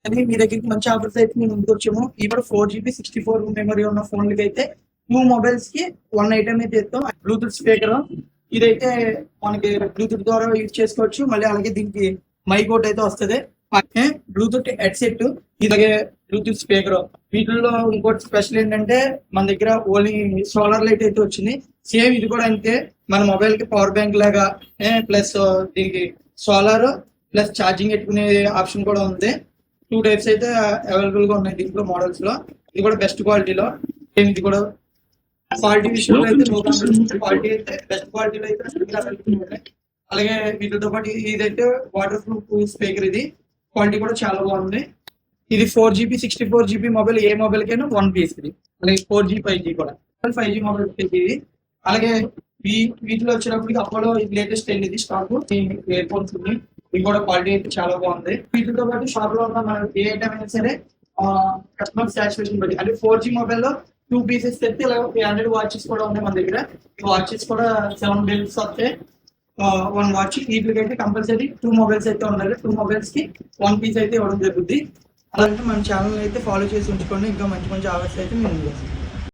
అది మీ దగ్గరికి మంచి ఆఫర్స్ అయితే మేము ముందుకు వచ్చాము. ఇప్పుడు 4GB 64 మెమరీ ఉన్న ఫోన్లకి అయితే 2 మొబైల్స్ కి 1 ఐటమ్ అయితే ఇస్తాం. బ్లూటూత్ స్పీకర్ ఇదైతే మనకి బ్లూటూత్ ద్వారా యూజ్ చేసుకోవచ్చు. మళ్ళీ అలాగే దీనికి మైక్ ఒకటి అయితే వస్తుంది. బ్లూటూత్ హెడ్సెట్ ఇలాగే బ్లూటూత్ స్పీకర్. వీటిల్లో ఇంకోటి స్పెషల్ ఏంటంటే మన దగ్గర ఓన్లీ సోలార్ లైట్ అయితే వచ్చింది. సేమ్ ఇది కూడా అంతే, మన మొబైల్ కి పవర్ బ్యాంక్ లాగా ప్లస్ దీనికి సోలార్ ప్లస్ ఛార్జింగ్ పెట్టుకునే ఆప్షన్ కూడా ఉంది. 2 టైప్స్ అయితే అవైలబుల్ గా ఉన్నాయి దీంట్లో మోడల్స్ లో. ఇది కూడా బెస్ట్ క్వాలిటీలో. ఇది కూడా క్వాలిటీ విషయంలో అయితే క్వాలిటీ అయితే బెస్ట్ క్వాలిటీలో అయితే అవైలబుల్ ఉన్నాయి. అలాగే వీటితో పాటు ఇదైతే వాటర్ ప్రూఫ్ స్పీకర్. ఇది క్వాలిటీ కూడా చాలా బాగుంది. ఇది 4GB 64GB మొబైల్ ఏ మొబైల్ కైనా 1 పీస్ ఇది. అలాగే 4G 5G కూడా 5G మొబైల్ ఇది. అలాగే వీటిలో వచ్చినప్పటికి అపోలో లేటెస్ట్ ఇది స్టాక్ ఇయర్ ఫోన్స్ ఉంది. ఇది కూడా క్వాలిటీ అయితే చాలా బాగుంది. వీటితో పాటు షాప్ లో ఉన్న మనం ఏ ఐటమ్ అయినా సరే కస్టమర్ సాటిస్ఫాక్షన్ బట్టి అంటే 4G మొబైల్ లో 2 పీసెస్ తెస్తే ఇలా 300 వాచెస్ కూడా ఉన్నాయి మన దగ్గర. ఈ వాచెస్ కూడా 7 బిల్స్ వస్తాయి. 1 వాచ్. వీటికి అయితే కంపల్సరీ 2 మొబైల్స్ అయితే ఉండాలి. 2 మొబైల్స్ కి 1 పీస్ అయితే ఇవ్వడం జరుగుతుంది. అలాగే మన ఛానల్ అయితే ఫాలో చేసి ఉంచుకోండి. ఇంకా మంచి మంచి ఆఫర్స్ అయితే మేము